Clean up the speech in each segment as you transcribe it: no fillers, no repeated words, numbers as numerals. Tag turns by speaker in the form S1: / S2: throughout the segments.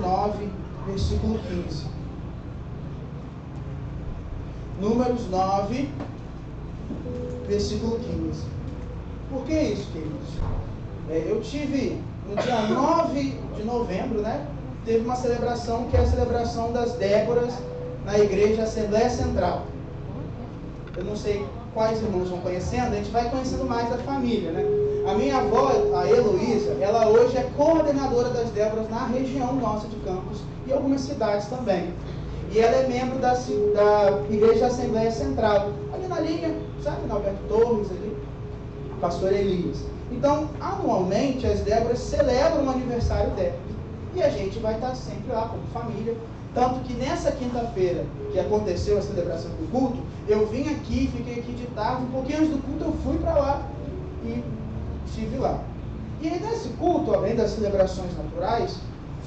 S1: 9, versículo 15. Números 9, versículo 15. Por que isso, queridos? Eu tive, no dia 9 de novembro, né? Teve uma celebração que é a celebração das Déboras na Igreja Assembleia Central. Eu não sei quais irmãos vão conhecendo, a gente vai conhecendo mais a família, né? A minha avó, a Heloísa, ela hoje é coordenadora das Déboras na região nossa de Campos e algumas cidades também. E ela é membro da Igreja Assembleia Central, ali na linha, sabe, na Alberto Torres, ali, pastor Elias. Então, anualmente, as Déboras celebram o aniversário delas. E a gente vai estar sempre lá como família. Tanto que nessa quinta-feira que aconteceu a celebração do culto, eu vim aqui, fiquei aqui de tarde, um pouquinho antes do culto eu fui para lá e estive lá. E aí nesse culto, além das celebrações naturais,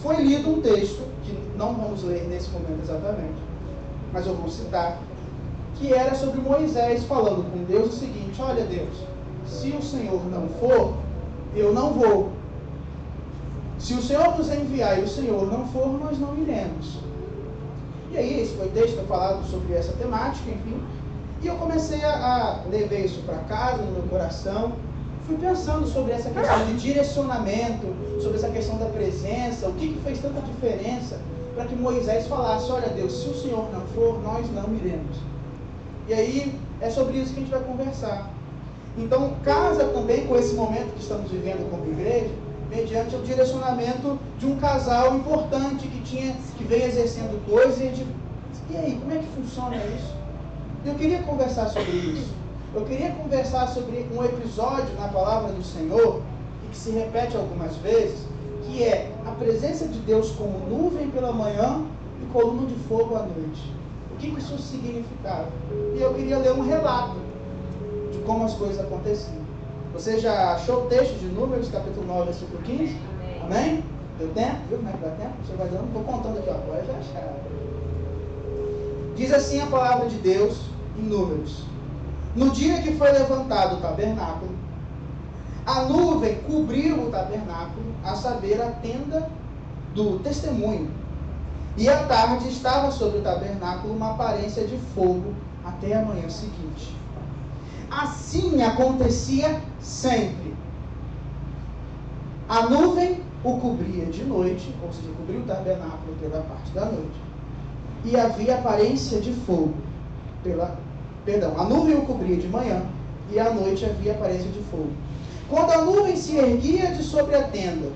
S1: foi lido um texto, que não vamos ler nesse momento exatamente, mas eu vou citar, que era sobre Moisés falando com Deus o seguinte: olha Deus, se o Senhor não for, eu não vou. Se o Senhor nos enviar e o Senhor não for, nós não iremos. E aí, esse foi o texto falado sobre essa temática, enfim. E eu comecei a levar isso para casa, no meu coração. Fui pensando sobre essa questão de direcionamento, sobre essa questão da presença, o que fez tanta diferença para que Moisés falasse: olha Deus, se o Senhor não for, nós não iremos. E aí, é sobre isso que a gente vai conversar. Então, casa também com esse momento que estamos vivendo como igreja, mediante o direcionamento de um casal importante que vem exercendo coisas e aí, como é que funciona isso? Eu queria conversar sobre isso. Eu queria conversar sobre um episódio na palavra do Senhor, e que se repete algumas vezes, que é a presença de Deus como nuvem pela manhã e coluna de fogo à noite. O que isso significava? E eu queria ler um relato de como as coisas aconteciam. Você já achou o texto de Números, capítulo 9, versículo 15? Amém? Deu tempo? Viu como é que dá tempo? Você vai dando? Estou contando aqui, ó, agora já acharam. Diz assim a palavra de Deus em Números: no dia que foi levantado o tabernáculo, a nuvem cobriu o tabernáculo, a saber, a tenda do testemunho. E à tarde estava sobre o tabernáculo uma aparência de fogo até a manhã seguinte. Assim acontecia sempre. A nuvem o cobria de noite, ou seja, cobria o tabernáculo pela parte da noite. E havia aparência de fogo a nuvem o cobria de manhã, e à noite havia aparência de fogo. Quando a nuvem se erguia de sobre a tenda,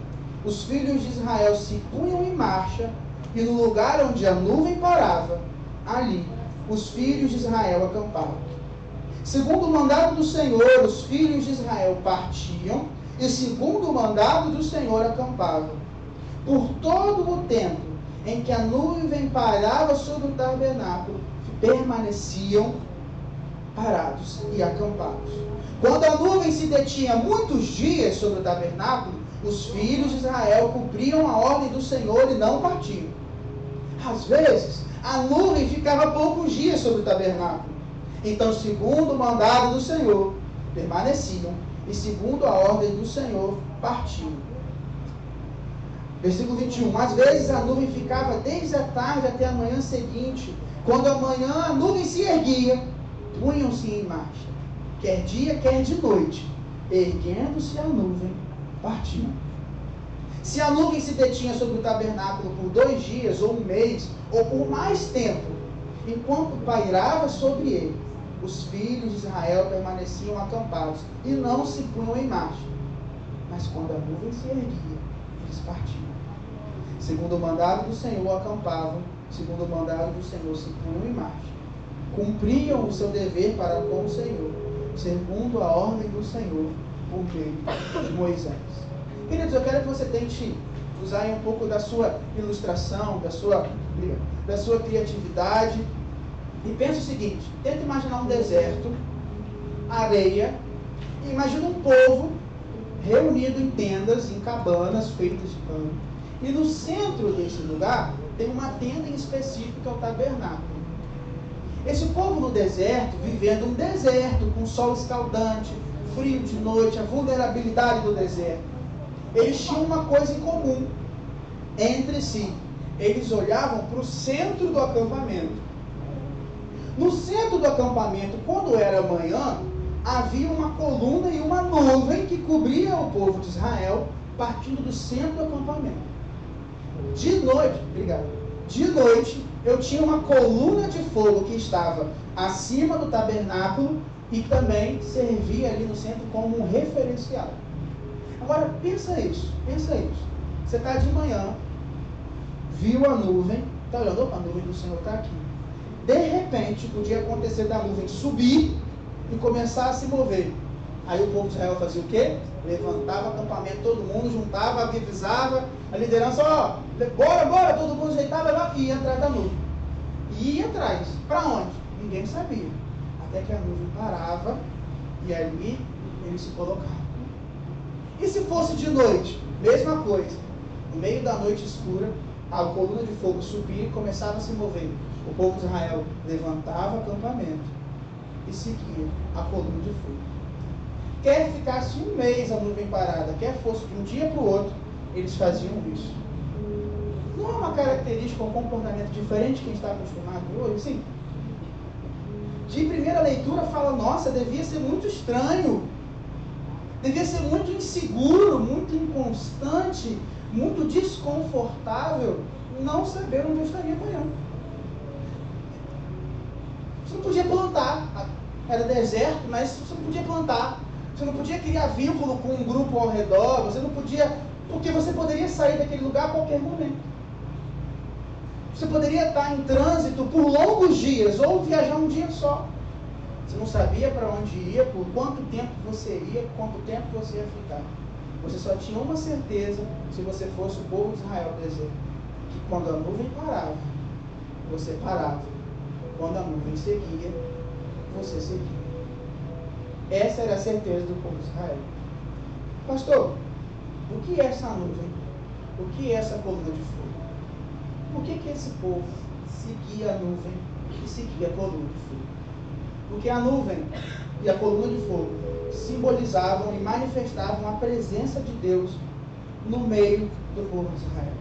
S1: os filhos de Israel se punham em marcha, e no lugar onde a nuvem parava, ali os filhos de Israel acampavam. Segundo o mandado do Senhor, os filhos de Israel partiam, e segundo o mandado do Senhor acampavam. Por todo o tempo em que a nuvem pairava sobre o tabernáculo, permaneciam parados e acampados. Quando a nuvem se detinha muitos dias sobre o tabernáculo, os filhos de Israel cumpriam a ordem do Senhor e não partiam. Às vezes, a nuvem ficava poucos dias sobre o tabernáculo. Então, segundo o mandado do Senhor, permaneciam, e segundo a ordem do Senhor, partiam. Versículo 21. Às vezes a nuvem ficava desde a tarde até a manhã seguinte. Quando amanhã a nuvem se erguia, punham-se em marcha, quer dia, quer de noite. Erguendo-se a nuvem, partiam. Se a nuvem se detinha sobre o tabernáculo por 2 dias, ou 1 mês, ou por mais tempo, enquanto pairava sobre ele, os filhos de Israel permaneciam acampados e não se punham em marcha. Mas quando a nuvem se erguia, eles partiam. Segundo o mandado do Senhor, acampavam. Segundo o mandado do Senhor, se punham em marcha. Cumpriam o seu dever para com o Senhor, segundo a ordem do Senhor, por meio de Moisés. Queridos, eu quero que você tente usar aí um pouco da sua ilustração, da sua criatividade. E pense o seguinte: tenta imaginar um deserto, areia, e imagina um povo reunido em tendas, em cabanas feitas de pano. E no centro desse lugar tem uma tenda em específico, que é o tabernáculo. Esse povo no deserto, vivendo um deserto, com sol escaldante, frio de noite, a vulnerabilidade do deserto, eles tinham uma coisa em comum entre si: eles olhavam para o centro do acampamento. No centro do acampamento, quando era manhã, havia uma coluna e uma nuvem que cobria o povo de Israel, partindo do centro do acampamento. De noite, eu tinha uma coluna de fogo que estava acima do tabernáculo e também servia ali no centro como um referencial. Agora, pensa isso. Você está de manhã, viu a nuvem, está olhando, a nuvem do Senhor está aqui. De repente, podia acontecer da nuvem subir e começar a se mover. Aí o povo de Israel fazia o quê? Levantava o acampamento, todo mundo juntava, avisava, a liderança, bora, todo mundo ajeitava lá e ia atrás da nuvem. E ia atrás. Para onde? Ninguém sabia. Até que a nuvem parava e ali eles se colocavam. E se fosse de noite? Mesma coisa. No meio da noite escura, a coluna de fogo subia e começava a se mover. O povo de Israel levantava o acampamento e seguia a coluna de fogo. Quer ficasse um mês a nuvem parada, quer fosse de um dia para o outro, eles faziam isso. Não é uma característica, um comportamento diferente de quem está acostumado hoje? Sim. De primeira leitura fala, nossa, devia ser muito estranho, devia ser muito inseguro, muito inconstante, muito desconfortável não saber onde eu estaria amanhã. Você não podia plantar, era deserto, mas você não podia plantar, você não podia criar vínculo com um grupo ao redor, você não podia, porque você poderia sair daquele lugar a qualquer momento. Você poderia estar em trânsito por longos dias, ou viajar um dia só. Você não sabia para onde ia, por quanto tempo você ia, quanto tempo você ia ficar. Você só tinha uma certeza, se você fosse o povo de Israel do deserto, que quando a nuvem parava, você parava. Quando a nuvem seguia, você seguia. Essa era a certeza do povo de Israel. Pastor, o que é essa nuvem? O que é essa coluna de fogo? Por que esse povo seguia a nuvem e seguia a coluna de fogo? Porque a nuvem e a coluna de fogo simbolizavam e manifestavam a presença de Deus no meio do povo de Israel.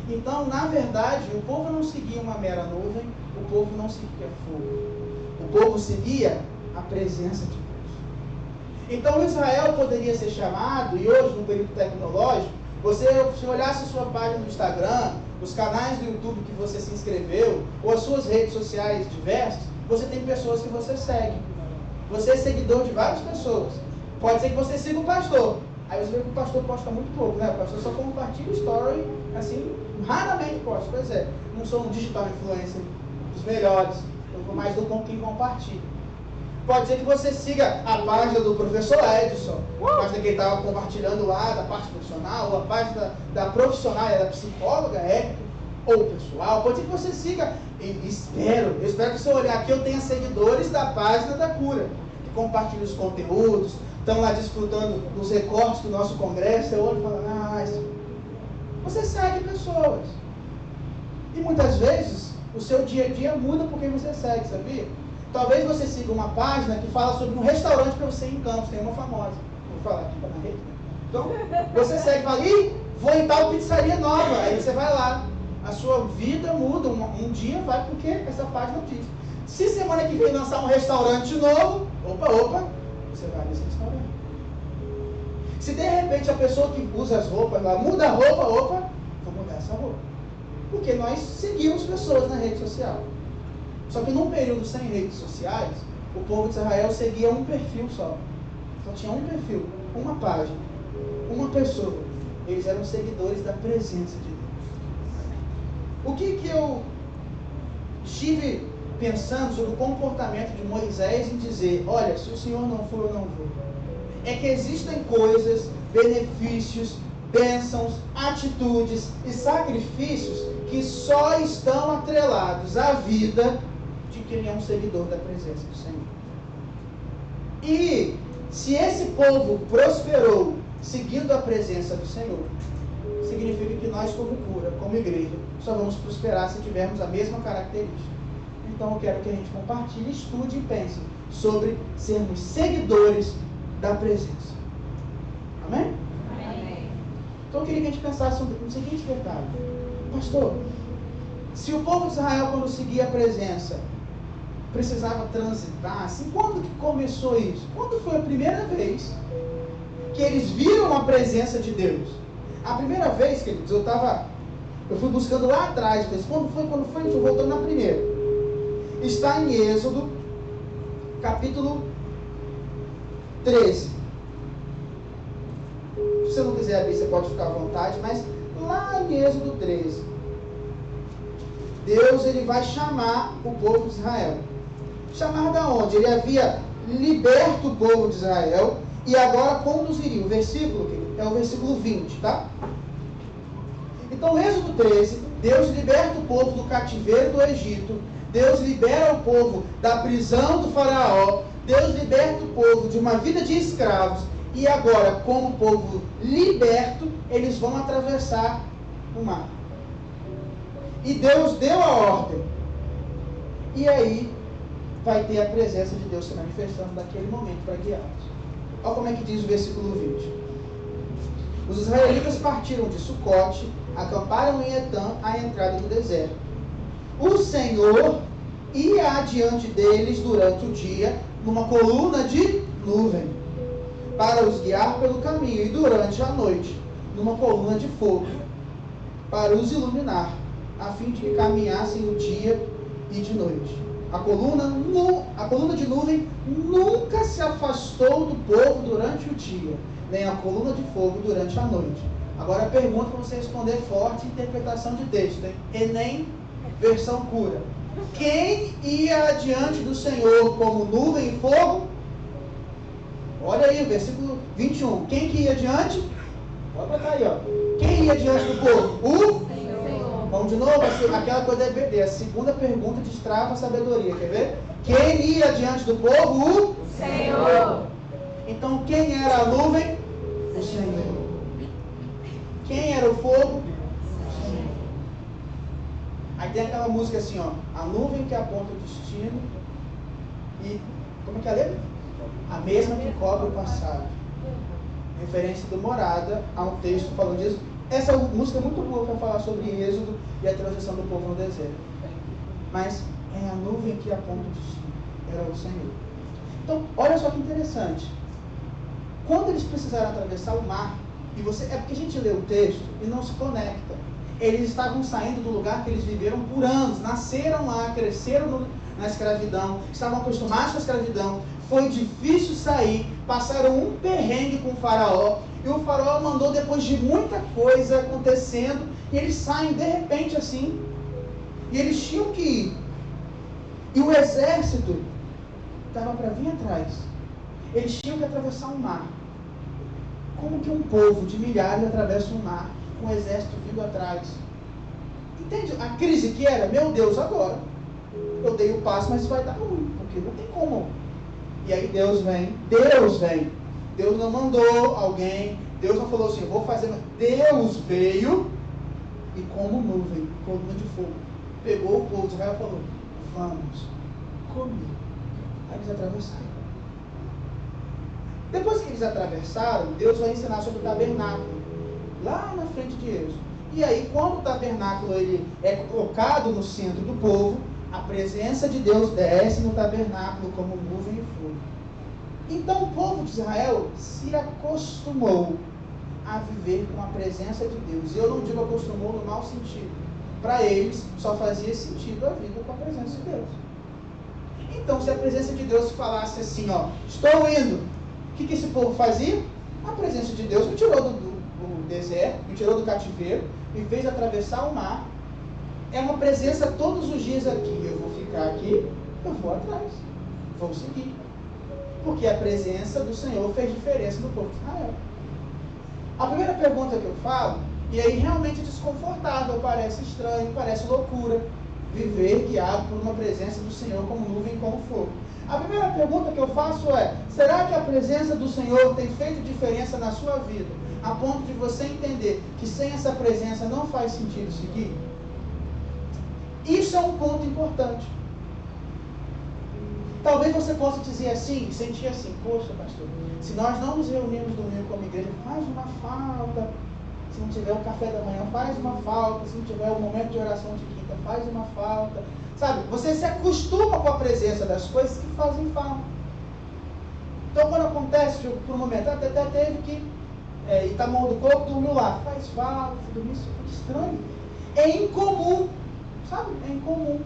S1: Então, na verdade, o povo não seguia uma mera nuvem, o povo não seguia fogo. O povo seguia a presença de Deus. Então, Israel poderia ser chamado, e hoje, no período tecnológico, se olhasse a sua página no Instagram, os canais do YouTube que você se inscreveu, ou as suas redes sociais diversas, você tem pessoas que você segue. Você é seguidor de várias pessoas. Pode ser que você siga o pastor. Aí você vê que o pastor posta muito pouco, né? O pastor só compartilha o story, assim, raramente posta. Pois é, não sou um digital influencer dos melhores. Eu vou mais do com quem compartilha. Pode ser que você siga a página do professor Edson, a página que ele estava compartilhando lá, da parte profissional, ou a página da profissional, da psicóloga, ética, ou pessoal. Pode ser que você siga, eu espero que se eu olhar aqui eu tenha seguidores da página da cura, que compartilham os conteúdos, estão lá desfrutando dos recortes do nosso congresso. Eu olho e falo, você segue pessoas. E muitas vezes o seu dia a dia muda por quem você segue, sabia? Talvez você siga uma página que fala sobre um restaurante para você ir em Campos, tem uma famosa. Vou falar aqui na rede. Então, você segue e fala, vou em tal pizzaria nova. Aí você vai lá. A sua vida muda. Um dia vai porque essa página diz. Se semana que vem lançar um restaurante novo, opa, você vai nesse restaurante. Se de repente a pessoa que usa as roupas lá muda a roupa, vou mudar essa roupa. Porque nós seguimos pessoas na rede social. Só que num período sem redes sociais, o povo de Israel seguia um perfil só. Só tinha um perfil, uma página, uma pessoa. Eles eram seguidores da presença de Deus. O que eu estive pensando sobre o comportamento de Moisés em dizer, olha, se o Senhor não for, eu não vou. É que existem coisas, benefícios, bênçãos, atitudes e sacrifícios que só estão atrelados à vida de quem é um seguidor da presença do Senhor. E se esse povo prosperou seguindo a presença do Senhor, significa que nós como cura, como igreja, só vamos prosperar se tivermos a mesma característica. Então eu quero que a gente compartilhe, estude e pense sobre sermos seguidores da presença. Amém?
S2: Amém.
S1: Então eu queria que a gente pensasse no seguinte detalhe. Pastor, se o povo de Israel, quando seguia a presença, precisava transitar, assim, quando que começou isso? Quando foi a primeira vez que eles viram a presença de Deus? A primeira vez, queridos, eu fui buscando lá atrás, quando foi, estou voltando na primeira. Está em Êxodo, capítulo 13. Se você não quiser abrir, você pode ficar à vontade, mas lá em Êxodo 13, Deus ele vai chamar o povo de Israel. Chamar da onde? Ele havia liberto o povo de Israel e agora conduziria. O versículo é o versículo 20, tá? Então, Êxodo 13, Deus liberta o povo do cativeiro do Egito, Deus libera o povo da prisão do faraó, Deus liberta o povo de uma vida de escravos, e agora, como povo liberto, eles vão atravessar o mar. E Deus deu a ordem. E aí, vai ter a presença de Deus se manifestando naquele momento para guiá-los. Olha como é que diz o versículo 20. Os israelitas partiram de Sucote, acamparam em Etã, à entrada do deserto. O Senhor ia adiante deles durante o dia, numa coluna de nuvem, para os guiar pelo caminho, e durante a noite, numa coluna de fogo, para os iluminar, a fim de que caminhassem o dia e de noite. A coluna de nuvem nunca se afastou do povo durante o dia, nem a coluna de fogo durante a noite. Agora a pergunta para você responder forte, interpretação de texto, hein? Enem, versão cura. Quem ia adiante do Senhor como nuvem e fogo? Olha aí o versículo 21. Quem que ia adiante? Pode botar aí, ó. Quem ia adiante do povo? O Senhor. Vamos de novo, aquela coisa da EBD. A segunda pergunta destrava a sabedoria, quer ver? Quem ia adiante do povo? O Senhor. Então quem era a nuvem? O Senhor. Quem era o fogo? O Senhor. Aí tem aquela música assim, ó. A nuvem que aponta o destino e... Como é que é a letra? A mesma que cobre o passado. Referência do Morada a um texto falando disso. Essa música é muito boa para falar sobre Êxodo e a transição do povo no deserto. Mas é a nuvem que aponta o destino. Era o Senhor. Então, olha só que interessante. Quando eles precisaram atravessar o mar, é porque a gente lê o texto e não se conecta. Eles estavam saindo do lugar que eles viveram por anos, nasceram lá, cresceram na escravidão, estavam acostumados com a escravidão, foi difícil sair, passaram um perrengue com o faraó, e o faraó mandou depois de muita coisa acontecendo, e eles saem de repente assim, e eles tinham que ir, e o exército estava para vir atrás, eles tinham que atravessar um mar. Como que um povo de milhares atravessa um mar, com o exército vindo atrás? Entende a crise que era? Meu Deus, agora eu dei o passo, mas vai dar ruim, porque não tem como. E aí Deus vem. Deus não mandou alguém, Deus não falou assim, vou fazer. Deus veio e como nuvem, coluna de fogo, pegou o povo de Israel e falou, vamos comigo. Aí eles atravessaram. Depois que eles atravessaram, Deus vai ensinar sobre o tabernáculo, lá na frente de Êxodo. E aí, quando o tabernáculo ele é colocado no centro do povo, a presença de Deus desce no tabernáculo como nuvem e fogo. Então o povo de Israel se acostumou a viver com a presença de Deus. E eu não digo acostumou no mau sentido. Para eles só fazia sentido a vida com a presença de Deus. Então se a presença de Deus falasse assim, ó, estou indo, o que esse povo fazia? A presença de Deus me tirou do deserto, me tirou do cativeiro, me fez atravessar o mar. É uma presença todos os dias aqui. Eu vou ficar aqui, eu vou atrás, vou seguir. Porque a presença do Senhor fez diferença no povo de Israel. A primeira pergunta que eu falo, e aí realmente é desconfortável, parece estranho, parece loucura, viver guiado por uma presença do Senhor como nuvem e como fogo. A primeira pergunta que eu faço é, será que a presença do Senhor tem feito diferença na sua vida, a ponto de você entender que sem essa presença não faz sentido seguir? Isso é um ponto importante. Talvez você possa dizer assim, sentir assim, poxa pastor, se nós não nos reunirmos domingo como igreja, faz uma falta, Se não tiver o café da manhã, faz uma falta. Se não tiver o momento de oração de quinta, faz uma falta. Sabe, você se acostuma com a presença das coisas que fazem falta. Então, quando acontece, por um momento, até teve que Itamar do Coco dormiu lá. Faz falta, dormir, isso fica estranho. É incomum, sabe? É incomum.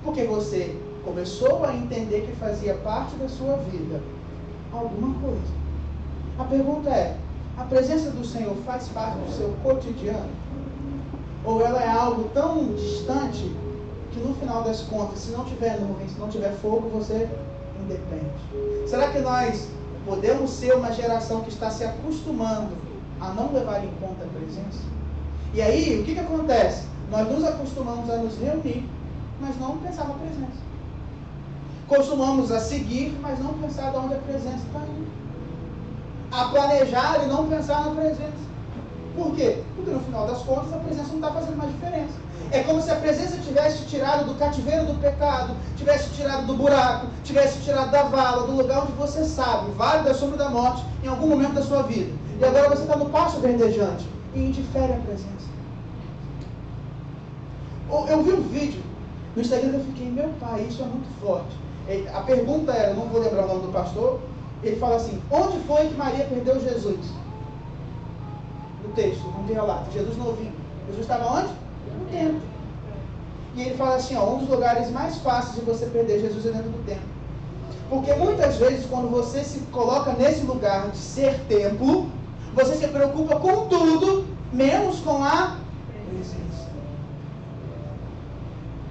S1: Porque você começou a entender que fazia parte da sua vida alguma coisa. A pergunta é, a presença do Senhor faz parte do seu cotidiano? Ou ela é algo tão distante que no final das contas, se não tiver nuvem, se não tiver fogo, você independe? Será que nós podemos ser uma geração que está se acostumando a não levar em conta a presença? E aí, o que acontece? Nós nos acostumamos a nos reunir, mas não pensar na presença. Costumamos a seguir, mas não pensar de onde a presença está indo. A planejar e não pensar na presença. Por quê? Porque no final das contas a presença não está fazendo mais diferença. É como se a presença tivesse tirado do cativeiro do pecado, tivesse tirado do buraco, tivesse tirado da vala, do lugar onde você sabe, vale da sombra da morte, em algum momento da sua vida. E agora você está no passo verdejante e indifere a presença. Eu vi um vídeo no Instagram e eu fiquei, meu pai, isso é muito forte. A pergunta era, eu não vou lembrar o nome do pastor, ele fala assim, onde foi que Maria perdeu Jesus? No texto, não tem relato, Jesus novinho. Jesus estava onde? No templo. E ele fala assim, um dos lugares mais fáceis de você perder Jesus é dentro do templo. Porque muitas vezes, quando você se coloca nesse lugar de ser templo, você se preocupa com tudo, menos com a presença.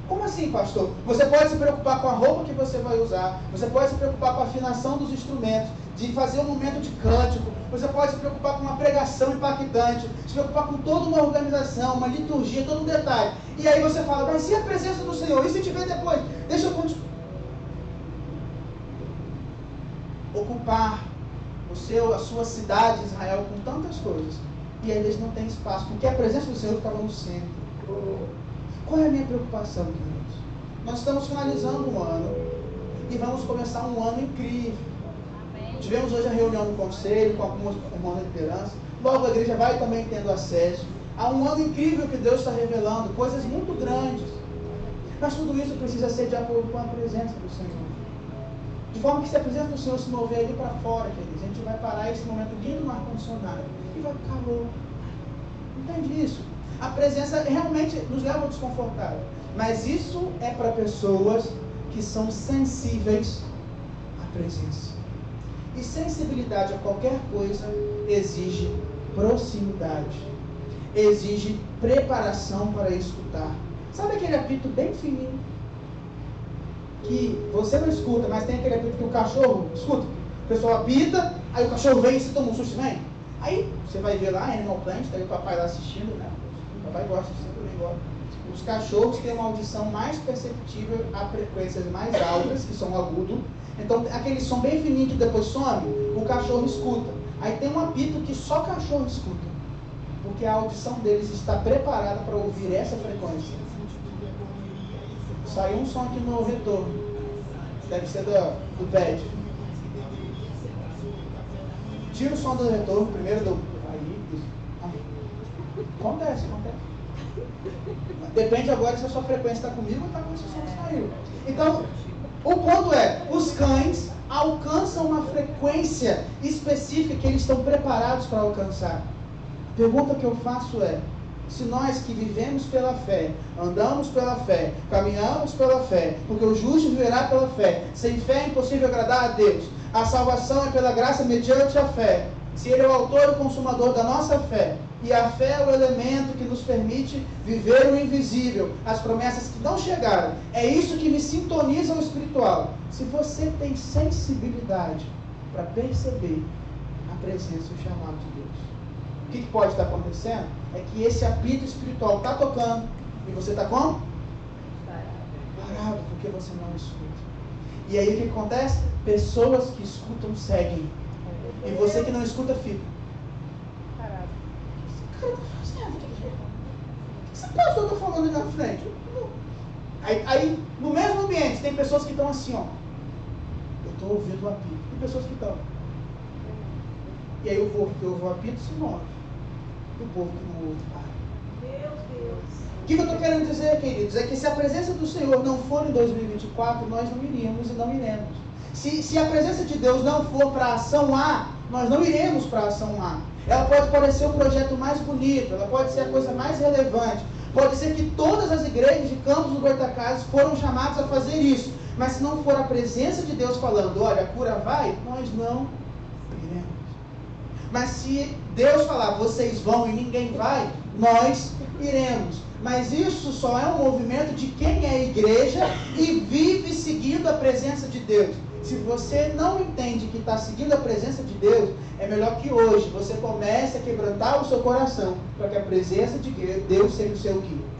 S1: Como assim, pastor? Você pode se preocupar com a roupa que você vai usar, você pode se preocupar com a afinação dos instrumentos, de fazer um momento de cântico, você pode se preocupar com uma pregação impactante, se preocupar com toda uma organização, uma liturgia, todo um detalhe. E aí você fala, mas e a presença do Senhor? E se tiver depois? Deixa eu continuar. Ocupar a sua cidade, Israel, com tantas coisas. E aí eles não têm espaço, porque a presença do Senhor estava no centro. Qual é a minha preocupação, queridos? Nós estamos finalizando um ano e vamos começar um ano incrível. Amém. Tivemos hoje a reunião no conselho com algumas irmãos da liderança. Logo a igreja vai também tendo acesso. Há um ano incrível que Deus está revelando, coisas muito grandes. Mas tudo isso precisa ser de acordo com a presença do Senhor. De forma que se a presença do Senhor se mover ali para fora, queridos, a gente vai parar esse momento lindo no ar-condicionado e vai ficar calor. Entende isso? A presença realmente nos leva ao desconfortável. Mas isso é para pessoas que são sensíveis à presença. E sensibilidade a qualquer coisa exige proximidade. Exige preparação para escutar. Sabe aquele apito bem fininho? Que você não escuta, mas tem aquele apito que o cachorro escuta. O pessoal apita, aí o cachorro vem e você toma um susto, vem. Aí você vai ver lá, Animal Planet, tá aí o papai lá assistindo, né? O papai gosta disso, eu também gosto. Os cachorros têm uma audição mais perceptível a frequências mais altas, que são agudos. Então, aquele som bem fininho que depois some, o cachorro escuta. Aí tem um apito que só cachorro escuta. Porque a audição deles está preparada para ouvir essa frequência. Saiu um som aqui no retorno. Deve ser do pad. Tira o som do retorno, primeiro do... Aí, isso. Acontece. Depende agora se a sua frequência está comigo ou está com esse som que saiu. Então, o ponto é, os cães alcançam uma frequência específica que eles estão preparados para alcançar. A pergunta que eu faço é, se nós que vivemos pela fé, andamos pela fé, caminhamos pela fé, porque o justo viverá pela fé, sem fé é impossível agradar a Deus, a salvação é pela graça mediante a fé, se Ele é o autor e o consumador da nossa fé, e a fé é o elemento que nos permite viver o invisível, as promessas que não chegaram, é isso que me sintoniza o espiritual. Se você tem sensibilidade para perceber a presença e o chamado de Deus, o que pode estar acontecendo? É que esse apito espiritual está tocando e você está como? Parado, porque você não escuta. E aí o que acontece? Pessoas que escutam seguem. E você que não escuta fica. Parado. O que esse cara está fazendo? O que esse pastor está falando ali na frente? Aí, no mesmo ambiente, tem pessoas que estão assim, ó. Eu estou ouvindo o apito. Tem pessoas que estão. E aí o povo que ouve o apito se move. do povo que não ouve Pai.
S2: Meu Deus.
S1: O que eu estou querendo dizer, queridos? É que se a presença do Senhor não for em 2024, nós não iríamos e não iremos. Se a presença de Deus não for para a ação A, nós não iremos para a ação A. Ela pode parecer o projeto mais bonito, ela pode ser a coisa mais relevante. Pode ser que todas as igrejas de Campos do Goitacazes foram chamadas a fazer isso. Mas se não for a presença de Deus falando, olha, a cura vai, nós não iremos. Mas se Deus falar, vocês vão e ninguém vai, nós iremos. Mas isso só é um movimento de quem é igreja e vive seguindo a presença de Deus. Se você não entende que está seguindo a presença de Deus, é melhor que hoje você comece a quebrantar o seu coração, para que a presença de Deus seja o seu guia.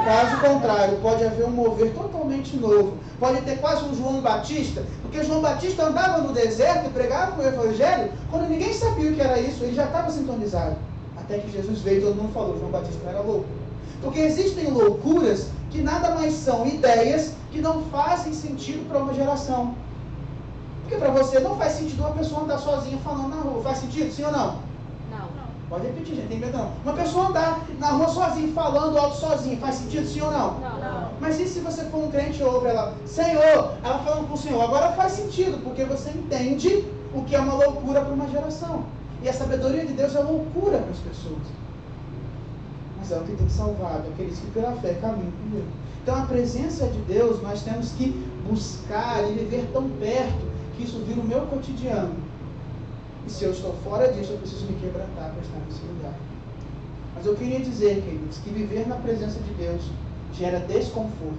S1: Caso contrário, pode haver um mover totalmente novo. Pode ter quase um João Batista, porque João Batista andava no deserto e pregava o evangelho, quando ninguém sabia o que era isso, ele já estava sintonizado. Até que Jesus veio e todo mundo falou, João Batista não era louco. Porque existem loucuras que nada mais são ideias que não fazem sentido para uma geração. Porque para você não faz sentido uma pessoa andar sozinha falando na rua. Faz sentido, sim ou não?
S2: Não.
S1: Pode repetir, gente, tem medo não. Uma pessoa andar na rua sozinha, falando alto sozinha, faz sentido, sim ou não?
S2: Não.
S1: Mas e se você for um crente e ouve ela, Senhor, ela falando com o Senhor, agora faz sentido, porque você entende o que é uma loucura para uma geração. E a sabedoria de Deus é loucura para as pessoas. Mas é o que tem salvado, aqueles que pela fé caminham com Deus. Então a presença de Deus, nós temos que buscar e viver tão perto, que isso vira o meu cotidiano. E se eu estou fora disso, eu preciso me quebrantar para estar nesse lugar. Mas eu queria dizer, queridos, que viver na presença de Deus gera desconforto.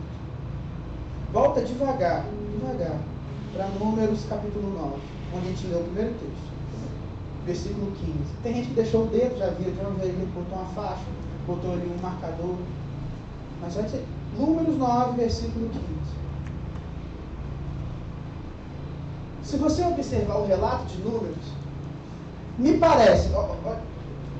S1: Volta devagar, para Números capítulo 9, onde a gente leu o primeiro texto. Versículo 15. Tem gente que deixou o dedo, já viu, botou uma faixa, botou ali um marcador. Mas vai dizer, Números 9, versículo 15. Se você observar o relato de Números, me parece,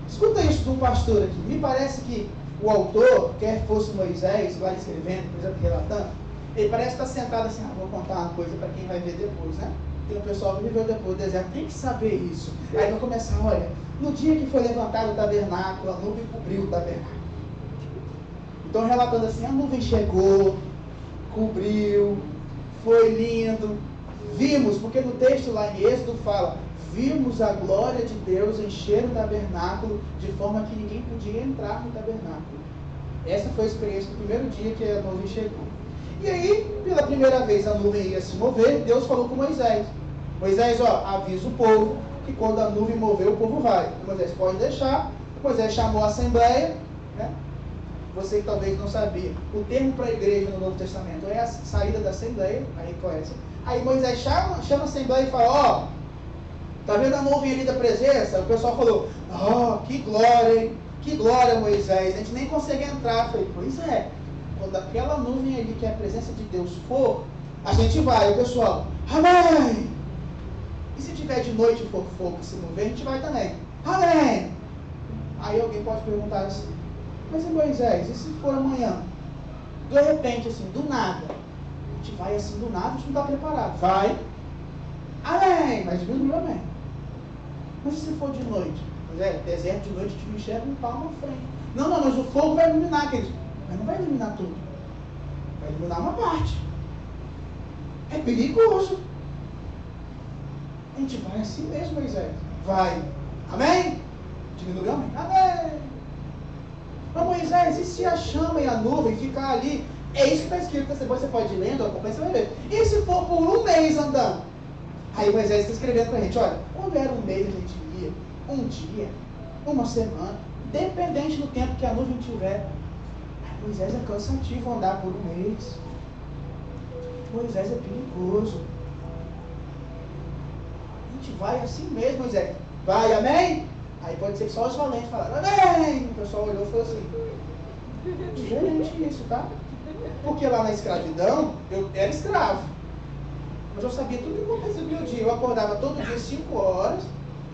S1: escuta isso de um pastor aqui, me parece que o autor, quer fosse Moisés, lá escrevendo, por exemplo, relatando, ele parece estar sentado assim, vou contar uma coisa para quem vai ver depois, né? Tem um pessoal que viveu depois do deserto, tem que saber isso. Aí vai começar, olha, no dia que foi levantado o tabernáculo, a nuvem cobriu o tabernáculo. Então relatando assim, a nuvem chegou, cobriu, foi lindo, vimos, porque no texto lá em Êxodo fala, vimos a glória de Deus encher o tabernáculo, de forma que ninguém podia entrar no tabernáculo. Essa foi a experiência do primeiro dia que a nuvem chegou. E aí, pela primeira vez a nuvem ia se mover, Deus falou com Moisés. Moisés, avisa o povo, que quando a nuvem mover, o povo vai. Moisés pode deixar. Moisés chamou a assembleia, né? Você que talvez não sabia, o termo para a igreja no Novo Testamento é a saída da assembleia, aí conhece. Aí Moisés chama a assembleia e fala, tá vendo a nuvem ali da presença? O pessoal falou, que glória, hein? Que glória, Moisés, a gente nem consegue entrar. Eu falei, pois é, quando aquela nuvem ali, que é a presença de Deus for, a gente vai. O pessoal, amém! E se tiver de noite e for fogo e se mover, a gente vai também. Amém! Aí alguém pode perguntar assim, mas Moisés, e se for amanhã? De repente, assim, do nada. A gente vai assim, do nada, a gente não está preparado. Vai. Amém! Mas diminuiu, amém. Mas e se for de noite? Deserto de noite, a gente não enxerga um palmo à frente. Não, mas o fogo vai iluminar aqueles. Mas não vai iluminar tudo. Vai iluminar uma parte. É perigoso. A gente vai assim mesmo, Moisés. Vai. Amém? Diminuiu, amém? Amém. Mas Moisés, e se a chama e a nuvem ficar ali? É isso que está escrito, depois você pode ir lendo, acompanha, você vai ver. E se for por um mês andando? Aí Moisés está escrevendo para a gente, olha, quando era um mês a gente ia, um dia, uma semana, dependente do tempo que a nuvem tiver. Moisés é cansativo andar por um mês. Moisés é perigoso. A gente vai assim mesmo, Moisés. Vai, amém? Aí pode ser que só os valentes falaram, amém! O pessoal olhou e falou assim, diferente isso, tá? Porque lá na escravidão, eu era escravo. Mas eu sabia tudo o que acontecia no meu dia. Eu acordava todo dia 5 horas,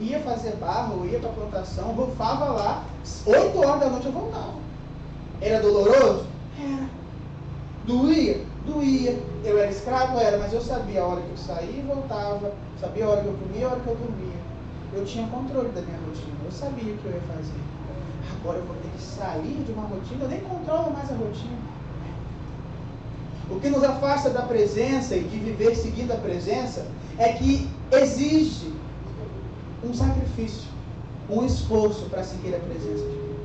S1: ia fazer barro, ia para a plantação, rufava lá, 8 horas da noite eu voltava. Era doloroso? Era. Doía? Doía. Eu era escravo? Era, mas eu sabia a hora que eu saía e voltava, sabia a hora que eu comia e a hora que eu dormia. eu tinha controle da minha rotina, eu sabia o que eu ia fazer. Agora eu vou ter que sair de uma rotina, eu nem controlo mais a rotina. O que nos afasta da presença e de viver seguindo a presença é que exige um sacrifício, um esforço para seguir a presença de Deus.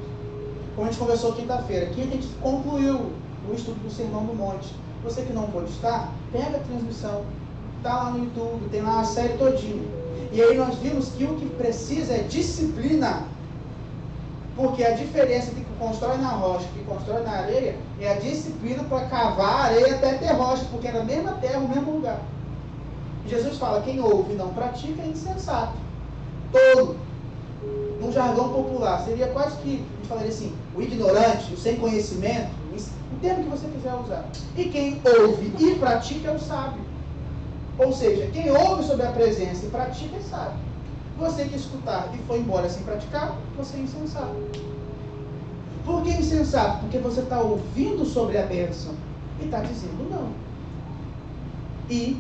S1: Como a gente conversou quinta-feira, aqui a gente concluiu o estudo do Sermão do Monte. Você que não pôde estar, pega a transmissão, está lá no YouTube, tem lá a série todinha. E aí nós vimos que o que precisa é disciplina. Porque a diferença entre que constrói na rocha e que constrói na areia é a disciplina para cavar a areia até ter rocha, porque é na mesma terra, no mesmo lugar. Jesus fala, quem ouve e não pratica é insensato, tolo. Num jargão popular, seria quase que, a gente falaria assim, o ignorante, o sem conhecimento, o termo que você quiser usar. E quem ouve e pratica é o sábio. Ou seja, quem ouve sobre a presença e pratica é sábio. Você que escutar e foi embora sem praticar, você é insensato. Por que insensato? Porque você está ouvindo sobre a bênção e está dizendo não. E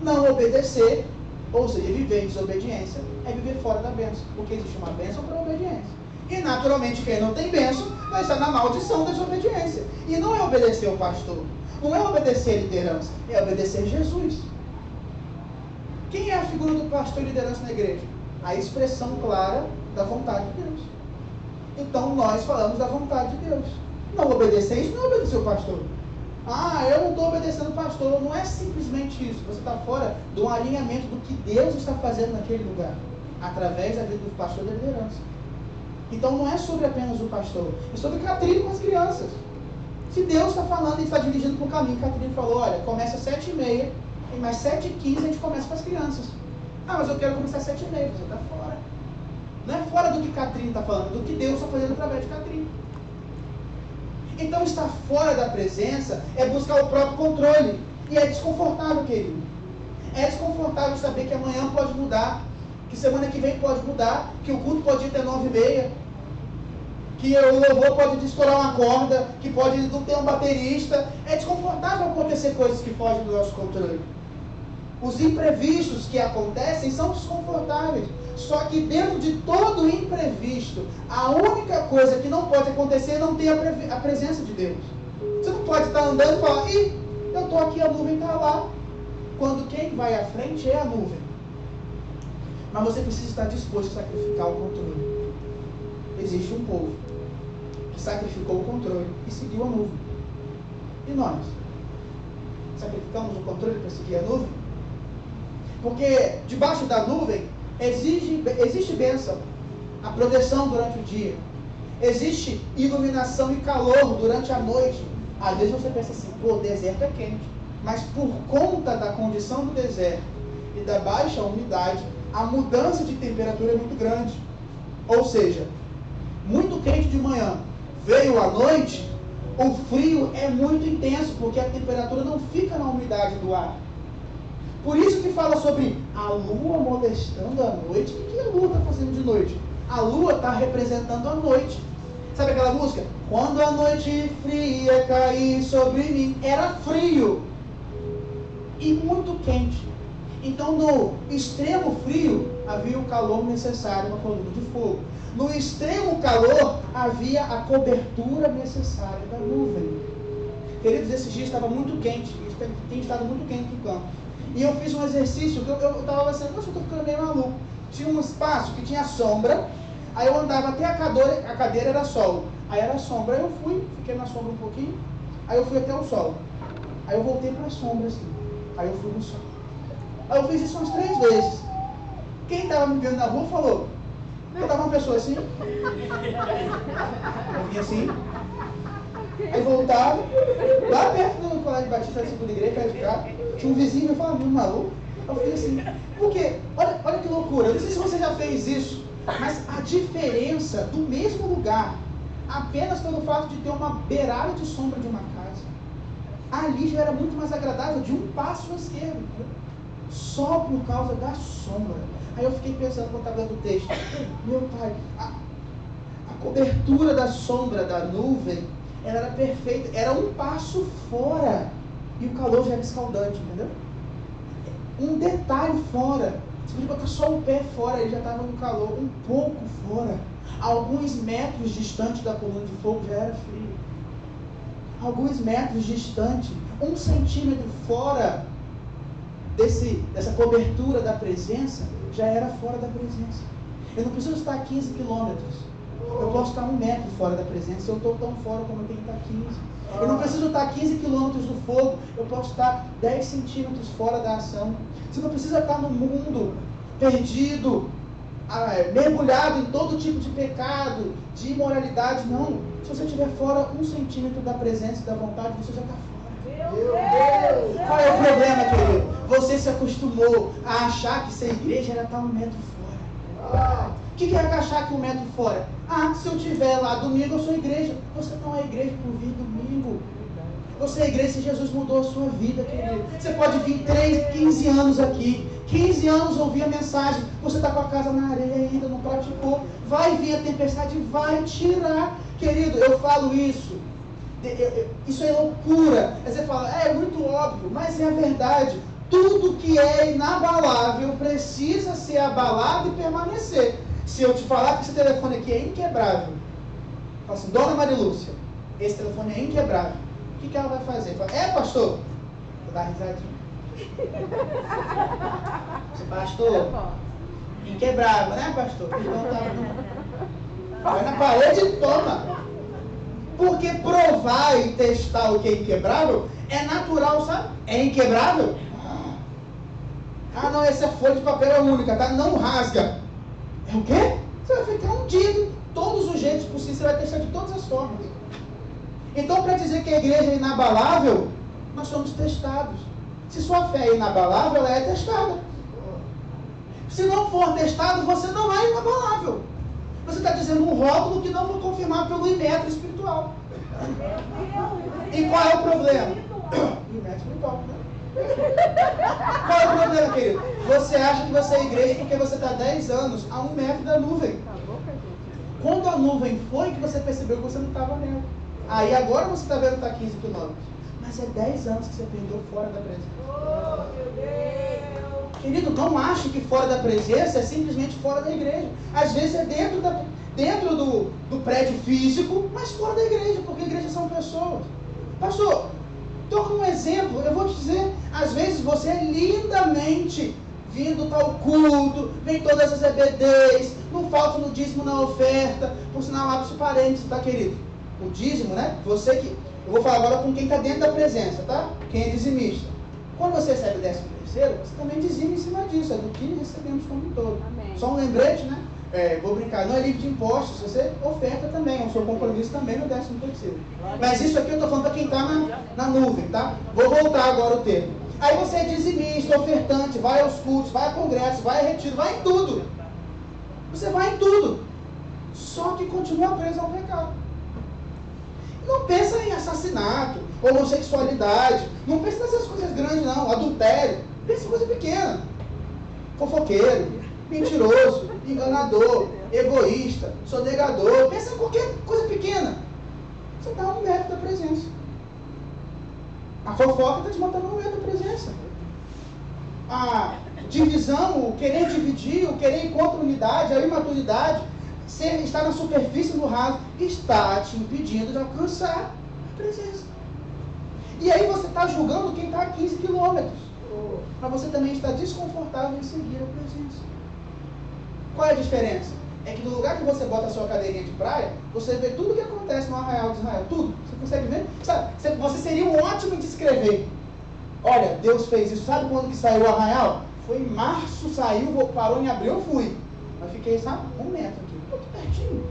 S1: não obedecer, ou seja, viver em desobediência, é viver fora da bênção. Porque existe uma bênção para a obediência. E naturalmente quem não tem bênção vai estar na maldição da desobediência. E não é obedecer o pastor, não é obedecer a liderança, é obedecer Jesus. Quem é a figura do pastor e liderança na igreja? A expressão clara da vontade de Deus. Então nós falamos da vontade de Deus. Não obedecer isso, não é obedecer o pastor. Eu não estou obedecendo o pastor. Não é simplesmente isso. Você está fora do alinhamento do que Deus está fazendo naquele lugar, através da vida do pastor e da liderança. Então não é sobre apenas o pastor, é sobre Catrine com as crianças. Se Deus está falando e está dirigindo para o caminho, Catrine falou, olha, começa às 7h30, e mais 7h15 a gente começa com as crianças. Mas eu quero começar às 7h30, você está fora. Não é fora do que Catrine está falando, do que Deus está fazendo através de Catrine. Então estar fora da presença é buscar o próprio controle. E é desconfortável, querido. É desconfortável saber que amanhã pode mudar, que semana que vem pode mudar, que o culto pode ir até 9h30, que o louvor pode estourar uma corda, que pode não ter um baterista. É desconfortável acontecer coisas que fogem do nosso controle. Os imprevistos que acontecem são desconfortáveis. Só que dentro de todo imprevisto, a única coisa que não pode acontecer é não ter a presença de Deus. Você não pode estar andando e falar, eu estou aqui, a nuvem está lá. Quando quem vai à frente é a nuvem. Mas você precisa estar disposto a sacrificar o controle. Existe um povo que sacrificou o controle e seguiu a nuvem. E nós? Sacrificamos o controle para seguir a nuvem? Porque debaixo da nuvem existe bênção, a proteção durante o dia. Existe iluminação e calor durante a noite. Às vezes você pensa assim, o deserto é quente. Mas por conta da condição do deserto e da baixa umidade, a mudança de temperatura é muito grande. Ou seja, muito quente de manhã, veio à noite, o frio é muito intenso, porque a temperatura não fica na umidade do ar. Por isso que fala sobre a lua molestando a noite. O que a lua está fazendo de noite? A lua está representando a noite. Sabe aquela música? Quando a noite fria cair sobre mim. Era frio e muito quente. Então no extremo frio havia o calor necessário, uma coluna de fogo. No extremo calor havia a cobertura necessária da nuvem. Queridos, esses dias estava muito quente. Tem estado muito quente no campo. E eu fiz um exercício que eu estava assim, nossa, eu estou ficando meio maluco. Tinha um espaço que tinha sombra, aí eu andava até a cadeira era sol. Aí era sombra, aí eu fui, fiquei na sombra um pouquinho, aí eu fui até o sol. Aí eu voltei para a sombra assim, aí eu fui no sol. Aí eu fiz isso umas 3 vezes. Quem estava me vendo na rua falou, eu estava uma pessoa assim, eu vinha assim, aí voltava, lá perto do Colégio Batista da Segunda Igreja, perto de cá, tinha um vizinho que falava, meu maluco. Eu falei assim, porque, olha que loucura, eu não sei se você já fez isso, mas a diferença do mesmo lugar, apenas pelo fato de ter uma beirada de sombra de uma casa, ali já era muito mais agradável, de um passo à esquerda, só por causa da sombra. Aí eu fiquei pensando quando estava lendo o texto, meu pai, a cobertura da sombra da nuvem, ela era perfeita, era um passo fora, e o calor já era escaldante, entendeu? Um detalhe fora, Você podia botar só o pé fora, ele já estava no calor, um pouco fora. Alguns metros distante da coluna de fogo já era frio. Alguns metros distante, 1 centímetro fora dessa cobertura da presença, já era fora da presença. Eu não preciso estar a 15 quilômetros. Eu posso estar 1 metro fora da presença. Eu estou tão fora como eu tenho que estar 15. Eu não preciso estar a 15 quilômetros do fogo. Eu posso estar 10 centímetros fora da ação. Você não precisa estar no mundo perdido, mergulhado em todo tipo de pecado, de imoralidade. Não. Se você estiver fora 1 centímetro da presença e da vontade, você já está fora. Meu Deus! Qual é o problema, querido? Você se acostumou a achar que ser igreja era estar 1 metro fora. O que é achar que 1 metro fora? Se eu estiver lá domingo, eu sou igreja. Você não é igreja por vir domingo. Você é igreja se Jesus mudou a sua vida, querido. Você pode vir 15 anos aqui, 15 anos ouvir a mensagem, você está com a casa na areia ainda, não praticou. Vai vir a tempestade, vai tirar. Querido, eu falo isso. Isso é loucura. Aí você fala, é muito óbvio, mas é a verdade. Tudo que é inabalável precisa ser abalado e permanecer. Se eu te falar que esse telefone aqui é inquebrável, fala assim, Dona Marilúcia, esse telefone é inquebrável. O que ela vai fazer? Fala, pastor? Vou dar risadinha. Pastor, inquebrável, né, pastor? Vai na parede e toma. Porque provar e testar o que é inquebrável é natural, sabe? É inquebrável. Não, essa folha de papel é única, tá? Não rasga. É o quê? Você vai ficar hundido. Todos os jeitos possíveis, você vai testar de todas as formas. Então, para dizer que a igreja é inabalável, nós somos testados. Se sua fé é inabalável, ela é testada. Se não for testado, você não é inabalável. Você está dizendo um rótulo que não foi confirmado pelo Imetro espiritual. E qual é o problema? Imetro espiritual, né? Qual é o problema, querido? Você acha que você é igreja porque você está 10 anos a 1 metro da nuvem. Quando a nuvem foi que você percebeu que você não estava nela. Aí agora você está vendo que está 15 quilômetros. Mas é 10 anos que você perdeu fora da presença. Oh, meu Deus! Querido, não ache que fora da presença é simplesmente fora da igreja. Às vezes é dentro do prédio físico, mas fora da igreja, porque a igreja são pessoas. Pastor, torna um exemplo, eu vou te dizer, às vezes você é lindamente vindo tal culto, vem todas as EBDs, não falta no dízimo na oferta, por sinal, abre os parênteses, tá, querido? O dízimo, né? Você que... Eu vou falar agora com quem está dentro da presença, tá? Quem é dizimista. Quando você recebe o 13º, você também dizima em cima disso, é do que recebemos como um todo. Amém. Só um lembrete, né? Vou brincar, não é livre de impostos, você oferta também, é o seu compromisso também no 13º. Mas isso aqui eu estou falando para quem está na nuvem, tá? Vou voltar agora o termo. Aí você é dizimista, ofertante, vai aos cultos, vai a congressos, vai a retiro, vai em tudo. Você vai em tudo. Só que continua preso ao pecado. Não pensa em assassinato, homossexualidade, não pensa nessas coisas grandes não, adultério, pensa em coisa pequena. Fofoqueiro, mentiroso, enganador, egoísta, sonegador, pensa em qualquer coisa pequena. Você está a 1 metro da presença. A fofoca está te matando a 1 metro da presença. A divisão, o querer dividir, o querer ir contra a unidade, a imaturidade, estar na superfície do raso, está te impedindo de alcançar a presença. E aí você está julgando quem está a 15 quilômetros. Mas você também está desconfortável em seguir a presença. Qual é a diferença? É que no lugar que você bota a sua cadeirinha de praia, você vê tudo o que acontece no Arraial de Israel. Tudo. Você consegue ver? Sabe? Você seria um ótimo em descrever. Olha, Deus fez isso. Sabe quando que saiu o Arraial? Foi em março, saiu, parou em abril, eu fui. Mas fiquei, sabe, 1 metro aqui. Estou aqui pertinho.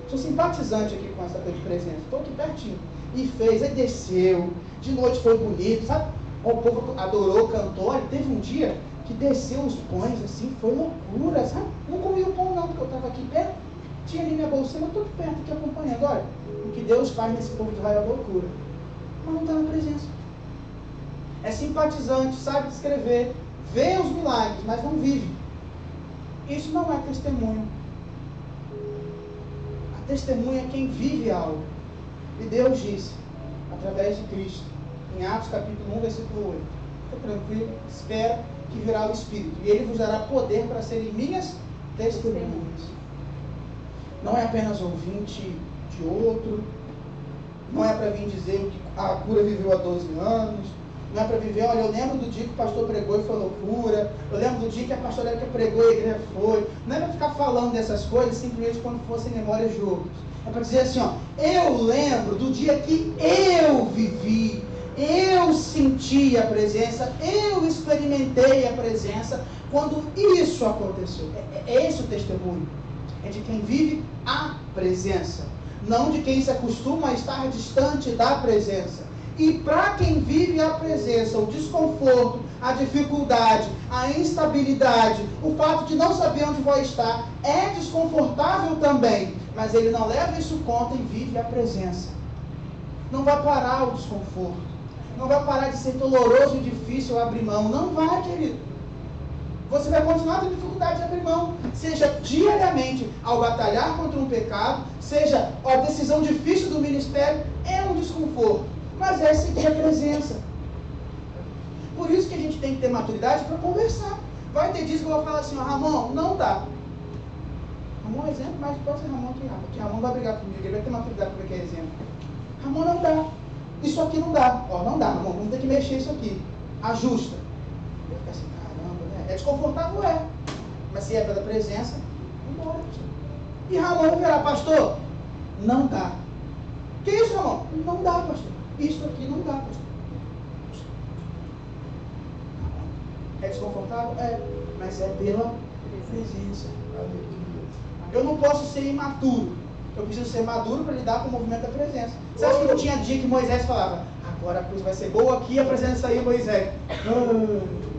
S1: Sou simpatizante aqui com essa coisa de presença. Estou aqui pertinho. E fez, aí desceu. De noite foi bonito, sabe? O povo adorou, cantou. Aí teve um dia que desceu os pães, assim, foi loucura, sabe? Não comi o pão não, porque eu estava aqui perto. Tinha ali minha bolsinha, mas estou aqui perto, aqui acompanhando. Olha, o que Deus faz nesse povo de Israel é loucura. Mas não está na presença. É simpatizante, sabe descrever, vê os milagres, mas não vive. Isso não é testemunho. A testemunha é quem vive algo. E Deus disse, através de Cristo, em Atos capítulo 1, versículo 8, fica tranquilo, espera que virá o Espírito. E ele vos dará poder para serem minhas testemunhas. Não é apenas ouvinte de outro, não é para vir dizer que a cura viveu há 12 anos, não é para viver, olha, eu lembro do dia que o pastor pregou e foi loucura, eu lembro do dia que a pastora Érica pregou e a igreja foi. Não é para ficar falando dessas coisas simplesmente quando fossem memórias de outros. É para dizer assim, ó, eu lembro do dia que eu vivi, eu senti a presença, eu experimentei a presença quando isso aconteceu. É esse o testemunho. É de quem vive a presença, não de quem se acostuma a estar distante da presença. E para quem vive a presença, o desconforto, a dificuldade, a instabilidade, o fato de não saber onde vai estar, é desconfortável também, mas ele não leva isso em conta e vive a presença. Não vai parar o desconforto, não vai parar de ser doloroso e difícil abrir mão, não vai, querido. Você vai continuar tendo dificuldade de abrir mão, seja diariamente ao batalhar contra um pecado, seja a decisão difícil do ministério, é um desconforto, mas é seguir a presença. Por isso que a gente tem que ter maturidade para conversar. Vai ter dias que eu vou falar assim, ó, Ramon, não dá. Ramon é exemplo, mas pode ser Ramon que Ramon vai brigar comigo, ele vai ter maturidade para ver que é exemplo. Ramon, não dá. Isso aqui não dá. Ó, não dá, Ramon, vamos ter que mexer isso aqui. Ajusta. Eu ficar assim, caramba, né? É desconfortável, é. Mas se é pela presença, vambora. E Ramon verá, pastor, não dá. Que isso, Ramon? Não dá, pastor. Isso aqui não dá, pastor. É desconfortável? É. Mas é pela presença. Eu não posso ser imaturo. Eu preciso ser maduro para lidar com o movimento da presença. Você acha que não tinha dia que Moisés falava, agora a coisa vai ser boa aqui, a presença aí, Moisés.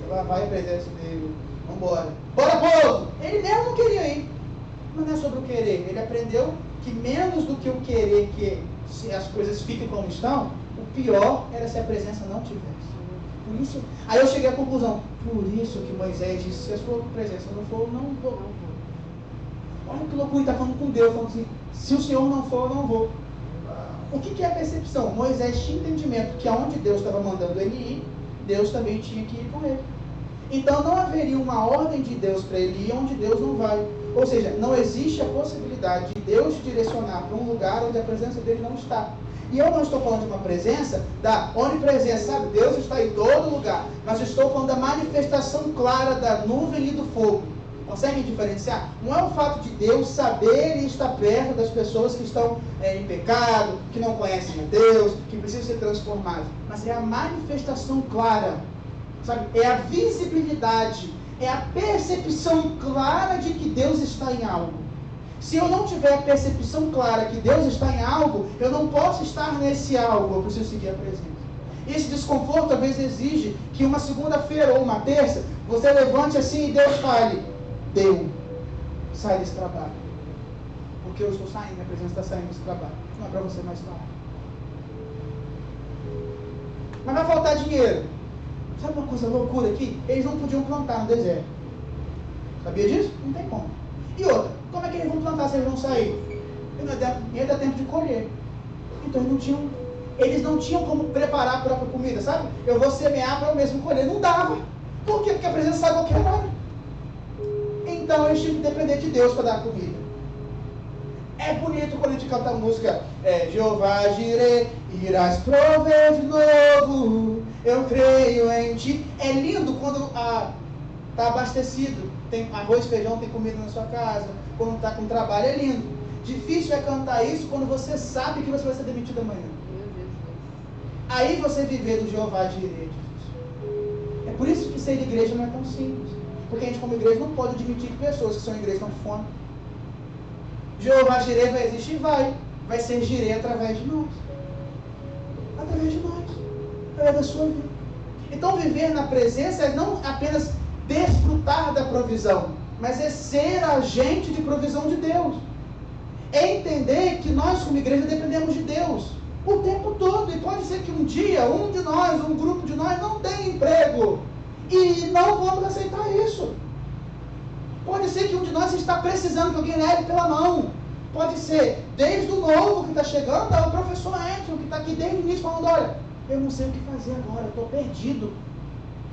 S1: Lá vai a presença dele. Vambora. Bora, povo! Ele mesmo não queria ir. Mas não é sobre o querer. Ele aprendeu que menos do que o querer que se as coisas fiquem como estão, o pior era se a presença não tivesse. Por isso, aí eu cheguei à conclusão, por isso que Moisés disse, se a sua presença não for, não vou. Olha que loucura, ele está falando com Deus, falando assim, se o Senhor não for, eu não vou. O que é a percepção? Moisés tinha entendimento que aonde Deus estava mandando ele ir, Deus também tinha que ir com ele. Então não haveria uma ordem de Deus para ele ir onde Deus não vai. Ou seja, não existe a possibilidade de Deus te direcionar para um lugar onde a presença dele não está. E eu não estou falando de uma presença da onipresença, sabe? Deus está em todo lugar. Mas eu estou falando da manifestação clara da nuvem e do fogo. Conseguem diferenciar? Não é o fato de Deus saber e estar perto das pessoas que estão em pecado, que não conhecem a Deus, que precisam ser transformadas. Mas é a manifestação clara, sabe? É a visibilidade, é a percepção clara de que Deus está em algo. Se eu não tiver a percepção clara que Deus está em algo, eu não posso estar nesse algo, eu preciso seguir a presença. Esse desconforto às vezes exige que uma segunda-feira ou uma terça, você levante assim e Deus fale, deu, sai desse trabalho. Porque eu estou saindo, a presença está saindo desse trabalho. Não é para você mais estar. Mas vai faltar dinheiro. Sabe uma coisa loucura aqui? Eles não podiam plantar no deserto. Sabia disso? Não tem como. E outra, como é que eles vão plantar se eles não saírem? Ia dar tempo de colher. Então eles não tinham como preparar a própria comida, sabe? Eu vou semear para eu mesmo colher. Não dava. Por quê? Porque a presença sai a qualquer hora. Então eles tinham que depender de Deus para dar comida. É bonito quando a gente canta a música Jeová Jireh, irás prover de novo, eu creio em ti. É lindo quando está abastecido, tem arroz, feijão, tem comida na sua casa, quando está com trabalho, é lindo. Difícil é cantar isso quando você sabe que você vai ser demitido amanhã. Aí você viver do Jeová Jireh. É por isso que ser igreja não é tão simples. Porque a gente, como igreja, não pode admitir que pessoas que são igrejas estão com fome. Jeová Jireh vai existir? Vai ser Jireh através de nós. Através de nós. Através da sua vida. Então, viver na presença é não apenas desfrutar da provisão, mas é ser agente de provisão de Deus. É entender que nós, como igreja, dependemos de Deus o tempo todo. E pode ser que um dia, um de nós, um grupo de nós, não tenha emprego. E não vamos aceitar isso. Pode ser que um de nós está precisando que alguém leve pela mão. Pode ser desde o novo que está chegando ao professor Edson, que está aqui desde o início falando, olha, eu não sei o que fazer agora, eu estou perdido.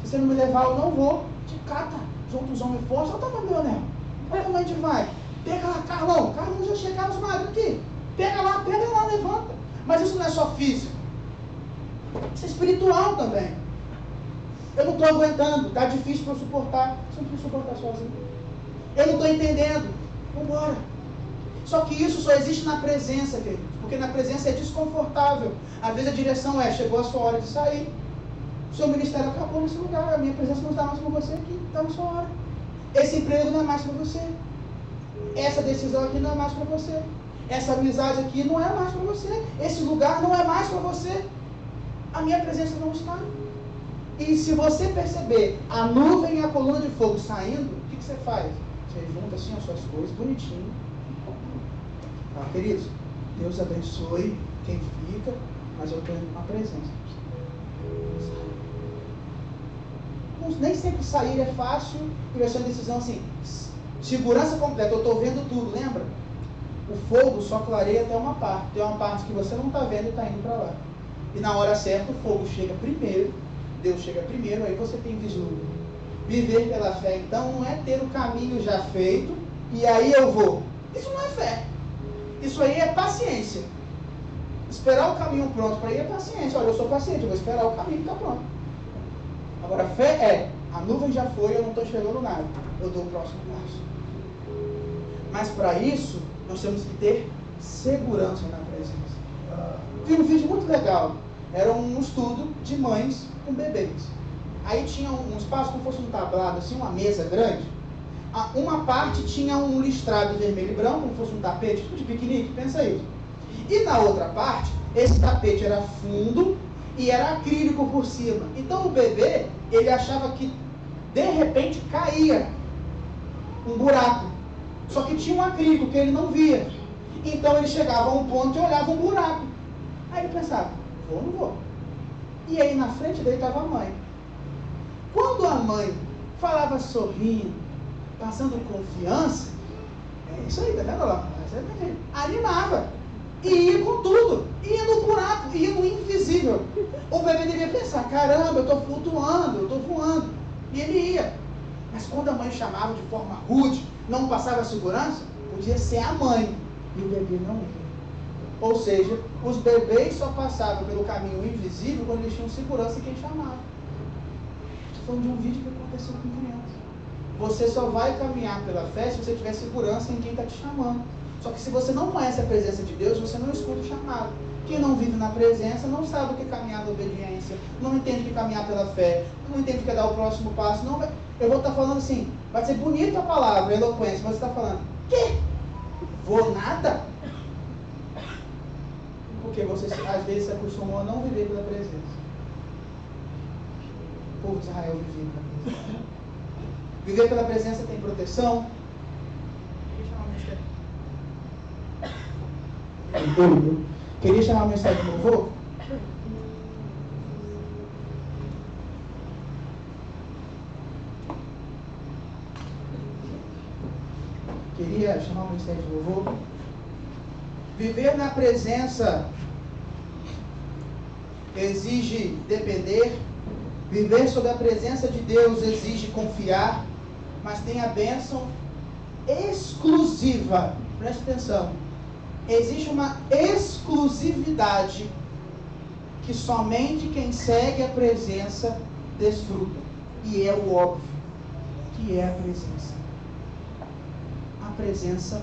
S1: Se você não me levar, eu não vou. Te cata, junto os homens fortes, olha o tamanho do meu anel. Olha o tamanho de vai. Pega lá, Carlão já chegaram os maridos aqui. Pega lá, levanta. Mas isso não é só físico. Isso é espiritual também. Eu não estou aguentando, está difícil para eu suportar. Você não precisa suportar sozinho. Eu não estou entendendo. Vamos embora. Só que isso só existe na presença, queridos. Porque na presença é desconfortável. Às vezes a direção é, chegou a sua hora de sair. O seu ministério acabou nesse lugar. A minha presença não está mais com você aqui. Está na sua hora. Esse emprego não é mais para você. Essa decisão aqui não é mais para você. Essa amizade aqui não é mais para você. Esse lugar não é mais para você. A minha presença não está. E se você perceber a nuvem e a coluna de fogo saindo, o que você faz? Você junta assim as suas coisas, bonitinho. Queridos, Deus abençoe quem fica, mas eu estou indo com a presença. Nem sempre sair é fácil, e vai ser uma decisão assim, segurança completa, eu estou vendo tudo, lembra? O fogo só clareia até uma parte. Tem uma parte que você não está vendo e está indo para lá. E na hora certa o fogo chega primeiro, Deus chega primeiro, aí você tem vislumbre. Viver pela fé, então, não é ter o caminho já feito, e aí eu vou. Isso não é fé. Isso aí é paciência. Esperar o caminho pronto para ir é paciência. Olha, eu sou paciente, eu vou esperar o caminho ficar pronto. Agora, fé é, a nuvem já foi, eu não estou chegando nada. Eu dou o próximo passo. Mas para isso, nós temos que ter segurança na presença. Vi um vídeo muito legal. Era um estudo de mães com bebês. Aí tinha um espaço como fosse um tablado, assim, uma mesa grande. Uma parte tinha um listrado vermelho e branco, como fosse um tapete, tipo de piquenique, pensa isso. E na outra parte, esse tapete era fundo e era acrílico por cima. Então o bebê, ele achava que de repente caía um buraco. Só que tinha um acrílico que ele não via. Então ele chegava a um ponto e olhava um buraco. Aí ele pensava, vou ou não vou? E aí na frente dele estava a mãe. Quando a mãe falava sorrindo, passando confiança, é isso aí, tá vendo lá? Animava. E ia com tudo. Ia no buraco, ia no invisível. O bebê devia pensar, caramba, eu estou flutuando, eu estou voando. E ele ia. Mas quando a mãe chamava de forma rude, não passava segurança, podia ser a mãe. E o bebê não ia. Ou seja, os bebês só passavam pelo caminho invisível quando eles tinham segurança em quem chamava. Estou falando de um vídeo que aconteceu com criança. Você só vai caminhar pela fé se você tiver segurança em quem está te chamando. Só que se você não conhece a presença de Deus, você não escuta o chamado. Quem não vive na presença não sabe o que é caminhar na obediência, não entende o que é caminhar pela fé, não entende o que é dar o próximo passo. Não vai... Eu vou estar falando assim, vai ser bonita a palavra, eloquência, mas você está falando, quê? Vou nada? Porque você às vezes se acostumou a não viver pela presença. O povo de Israel vivia pela presença. Viver pela presença tem proteção. Queria chamar o ministério de louvor? Queria chamar o ministério de louvor? Viver na presença exige depender. Viver sob a presença de Deus exige confiar. Mas tem a bênção exclusiva. Preste atenção. Existe uma exclusividade que somente quem segue a presença desfruta. E é o óbvio, que é a presença. A presença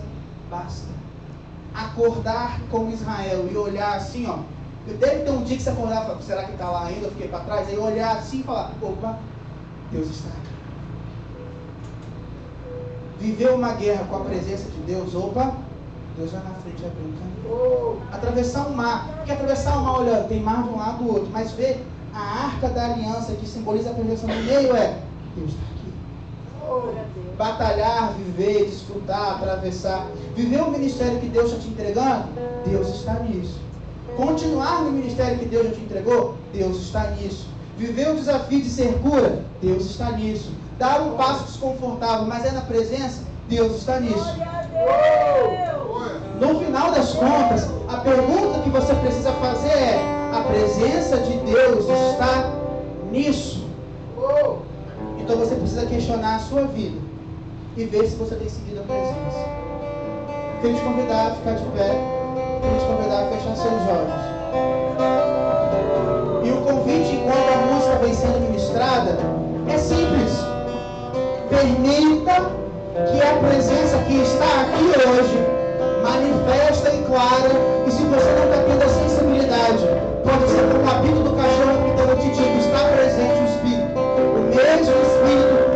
S1: basta. Acordar com Israel e olhar assim, ó. Deve ter um dia que você acordar e falar, será que está lá ainda? Eu fiquei para trás. Aí olhar assim e falar, opa, Deus está aqui. Viver uma guerra com a presença de Deus, opa, Deus vai na frente abrindo caminho. Atravessar o mar. Porque atravessar o mar, olha, tem mar de um lado do outro. Mas ver a arca da aliança que simboliza a presença no meio Deus está aqui. Batalhar, viver, desfrutar, atravessar. Viver o ministério que Deus está te entregando, Deus está nisso. Continuar no ministério que Deus já te entregou, Deus está nisso. Viver o desafio de ser cura, Deus está nisso. Dar um passo desconfortável, mas é na presença, Deus está nisso. No final das contas, a pergunta que você precisa fazer é: a presença de Deus está nisso? Então você precisa questionar a sua vida e ver se você tem seguido a presença. Eu queria te convidar a ficar de pé. Eu queria te convidar a fechar seus olhos. E o convite, enquanto a música vem sendo ministrada, é simples. Permita que a presença que está aqui hoje manifesta e clara. E se você não está tendo a sensibilidade, pode ser como o apito do cachorro pitando o titi, que está presente o Espírito. O mesmo Espírito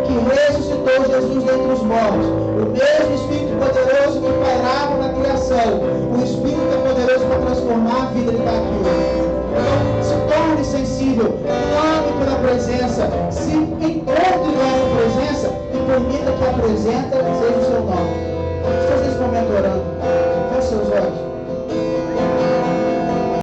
S1: que ressuscitou Jesus dentre os mortos. O mesmo Espírito poderoso que pairava na criação. O Espírito que é poderoso para transformar a vida, ele está aqui hoje. Então, se torne sensível, clame pela presença, se encontre nessa presença e permita que a presença